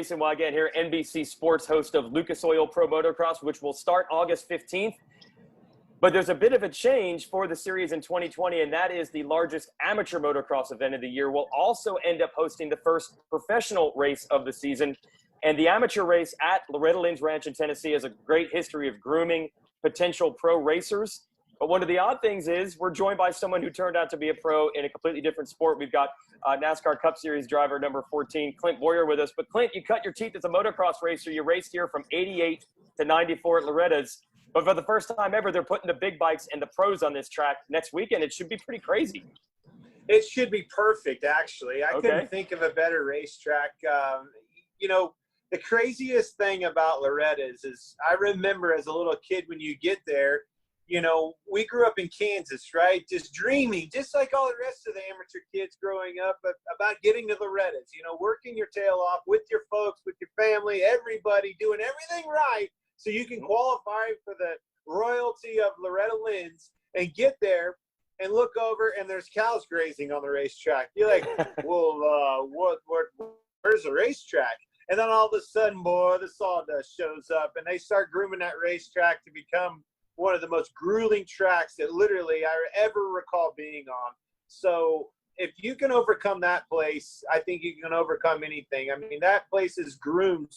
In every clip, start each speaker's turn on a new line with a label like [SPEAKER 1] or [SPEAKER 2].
[SPEAKER 1] Jason Weigandt here, NBC Sports host of Lucas Oil Pro Motocross, which will start August 15th. But there's a bit of a change for the series in 2020, and that is the largest amateur motocross event of the year will also end up hosting the first professional race of the season. And the amateur race at Loretta Lynn's Ranch in Tennessee has a great history of grooming potential pro racers. But one of the odd things is we're joined by someone who turned out to be a pro in a completely different sport. We've got NASCAR Cup Series driver number 14, Clint Bowyer, with us. But Clint, you cut your teeth as a motocross racer. You raced here from 88 to 94 at Loretta's. But for the first time ever, they're putting the big bikes and the pros on this track next weekend. It should be pretty crazy.
[SPEAKER 2] It should be perfect, actually. I couldn't think of a better racetrack. You know, the craziest thing about Loretta's is I remember as a little kid when you get there, you know, we grew up in Kansas, right? Just dreaming, just like all the rest of the amateur kids growing up, about getting to Loretta's, you know, working your tail off with your folks, with your family, everybody doing everything right so you can qualify for the royalty of Loretta Lynn's and get there and look over and there's cows grazing on the racetrack. You're like, well, where's the racetrack? And then all of a sudden, boy, the sawdust shows up and they start grooming that racetrack to become one of the most grueling tracks that literally I ever recall being on. So if you can overcome that place, I think you can overcome anything. I mean, that place has groomed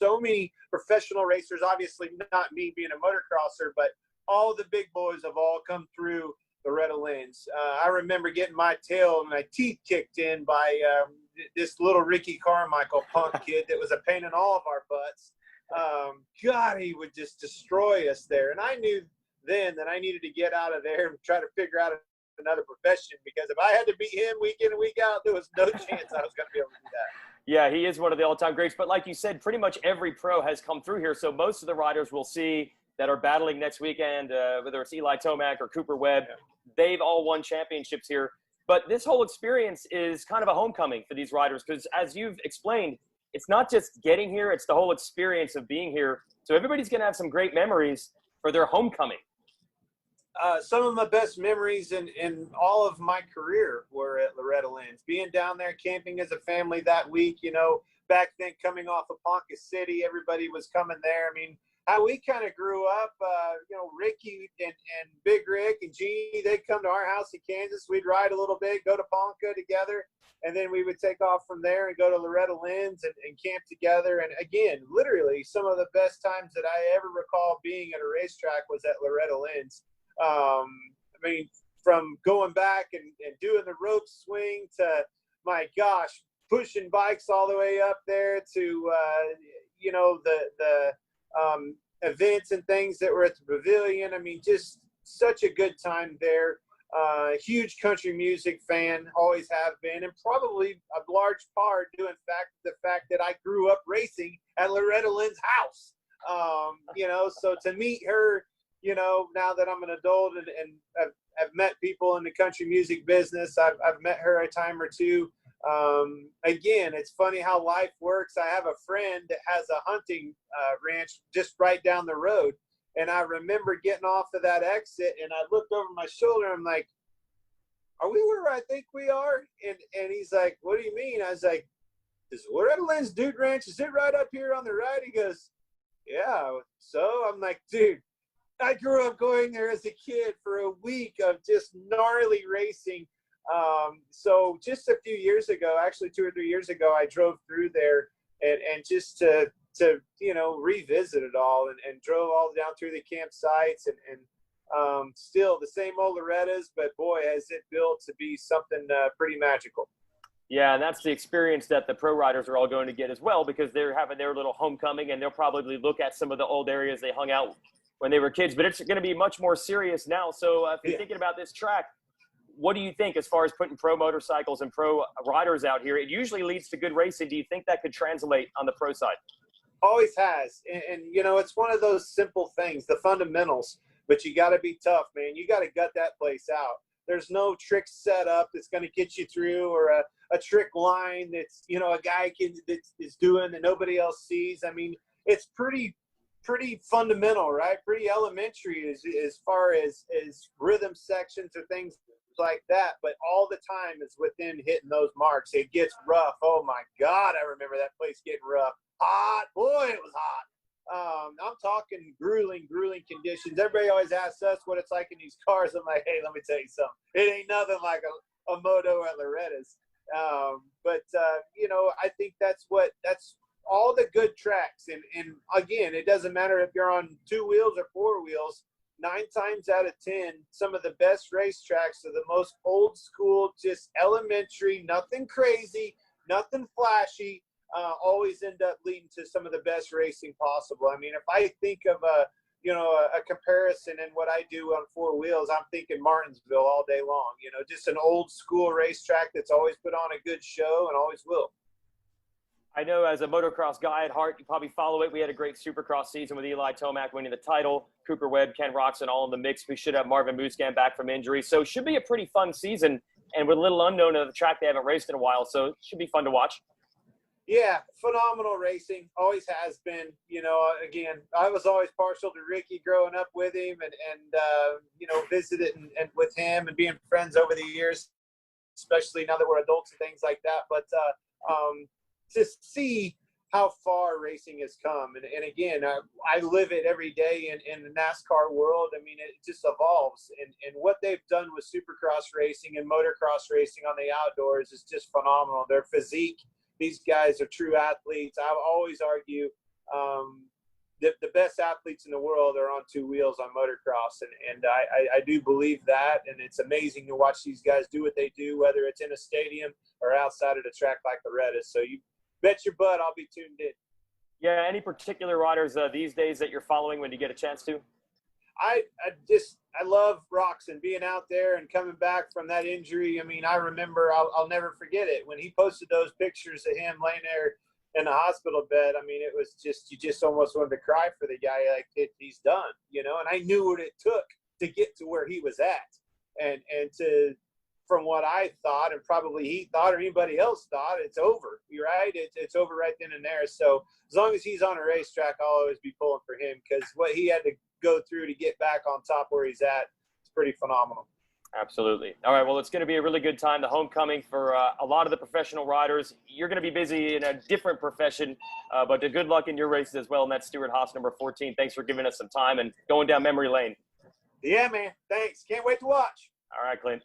[SPEAKER 2] so many professional racers, obviously not me being a motocrosser, but all the big boys have all come through Loretta Lynn's. I remember getting my tail and my teeth kicked in by this little Ricky Carmichael punk kid that was a pain in all of our butts. God, he would just destroy us there. And I knew then that I needed to get out of there and try to figure out another profession, because if I had to beat him week in and week out, there was no chance I was going to be able to do that.
[SPEAKER 1] Yeah, he is one of the all-time greats. But like you said, pretty much every pro has come through here. So most of the riders we'll see that are battling next weekend, whether it's Eli Tomac or Cooper Webb, they've all won championships here. But this whole experience is kind of a homecoming for these riders because, as you've explained, it's not just getting here, it's the whole experience of being here. So everybody's going to have some great memories for their homecoming.
[SPEAKER 2] Some of my best memories in all of my career were at Loretta Lynn's. Being down there camping as a family that week, you know, back then coming off of Ponca City, everybody was coming there. I mean, how we kind of grew up, you know, Ricky and Big Rick and Jeannie, they'd come to our house in Kansas. We'd ride a little bit, go to Ponca together, and then we would take off from there and go to Loretta Lynn's and camp together. And again, literally some of the best times that I ever recall being at a racetrack was at Loretta Lynn's. I mean, from going back and doing the rope swing to, my gosh, pushing bikes all the way up there to, you know, the events and things that were at the pavilion. I mean, just such a good time there. Huge country music fan, always have been, and probably a large part due in the fact that I grew up racing at Loretta Lynn's house. You know, so to meet her, you know, now that I'm an adult and I've met people in the country music business, I've met her a time or two. Again, it's funny how life works. I have a friend that has a hunting ranch just right down the road. And I remember getting off of that exit and I looked over my shoulder. I'm like, are we where I think we are? And he's like, what do you mean? I was like, is Loretta Lynn's Dude Ranch, is it right up here on the right? He goes, yeah. So I'm like, dude, I grew up going there as a kid for a week of just gnarly racing. So just a few years ago, actually 2 or 3 years ago, I drove through there and just to you know, revisit it all and drove all down through the campsites and still the same old Loretta's, but boy, has it built to be something pretty magical.
[SPEAKER 1] Yeah, and that's the experience that the pro riders are all going to get as well, because they're having their little homecoming and they'll probably look at some of the old areas they hung out when they were kids, but it's going to be much more serious now. So if you're thinking about this track, what do you think as far as putting pro motorcycles and pro riders out here? It usually leads to good racing. Do you think that could translate on the pro side?
[SPEAKER 2] Always has. And you know, it's one of those simple things, the fundamentals, but you got to be tough, man. You got to gut that place out. There's no trick set up that's going to get you through, or a trick line that's, you know, a guy that is doing that nobody else sees. I mean, it's pretty fundamental, right? Pretty elementary as far as rhythm sections or things like that, but all the time it's within hitting those marks. It gets rough. Oh my God, I remember that place getting rough. Hot, boy, it was hot. I'm talking grueling conditions. Everybody always asks us what it's like in these cars. I'm like, hey, let me tell you something. It ain't nothing like a moto at Loretta's. But you know, I think that's all the good tracks. And again, it doesn't matter if you're on 2 wheels or 4 wheels. 9 times out of 10, some of the best racetracks are the most old school, just elementary, nothing crazy, nothing flashy, always end up leading to some of the best racing possible. I mean, if I think of a comparison in what I do on 4 wheels, I'm thinking Martinsville all day long, you know, just an old school racetrack that's always put on a good show and always will.
[SPEAKER 1] I know as a motocross guy at heart, you probably follow it. We had a great Supercross season with Eli Tomac winning the title, Cooper Webb, Ken Roczen all in the mix. We should have Marvin Musquin back from injury. So it should be a pretty fun season, and with a little unknown of the track they haven't raced in a while. So it should be fun to watch. Yeah,
[SPEAKER 2] phenomenal racing. Always has been. You know, again, I was always partial to Ricky growing up with him and you know, visiting and with him and being friends over the years, especially now that we're adults and things like that. But to see how far racing has come. And again, I live it every day in the NASCAR world. I mean, it just evolves. And what they've done with Supercross racing and motocross racing on the outdoors is just phenomenal. Their physique, these guys are true athletes. I always argue the best athletes in the world are on 2 wheels on motocross. And I do believe that. And it's amazing to watch these guys do what they do, whether it's in a stadium or outside of the track like Loretta. So you bet your butt I'll be tuned in.
[SPEAKER 1] Yeah, any particular riders these days that you're following when you get a chance to?
[SPEAKER 2] I love Roczen being out there and coming back from that injury. I mean, I remember, I'll never forget it when he posted those pictures of him laying there in the hospital bed. I mean, it was just, you just almost wanted to cry for the guy. Like, he's done, you know. And I knew what it took to get to where he was at, and to, from what I thought, and probably he thought or anybody else thought, it's over. You're right. It's over right then and there. So as long as he's on a racetrack, I'll always be pulling for him, because what he had to go through to get back on top where he's at is pretty phenomenal.
[SPEAKER 1] Absolutely. All right. Well, it's going to be a really good time. The homecoming for a lot of the professional riders. You're going to be busy in a different profession, but good luck in your races as well. And that's Stewart Haas, number 14. Thanks for giving us some time and going down memory lane.
[SPEAKER 2] Yeah, man. Thanks. Can't wait to watch.
[SPEAKER 1] All right, Clint.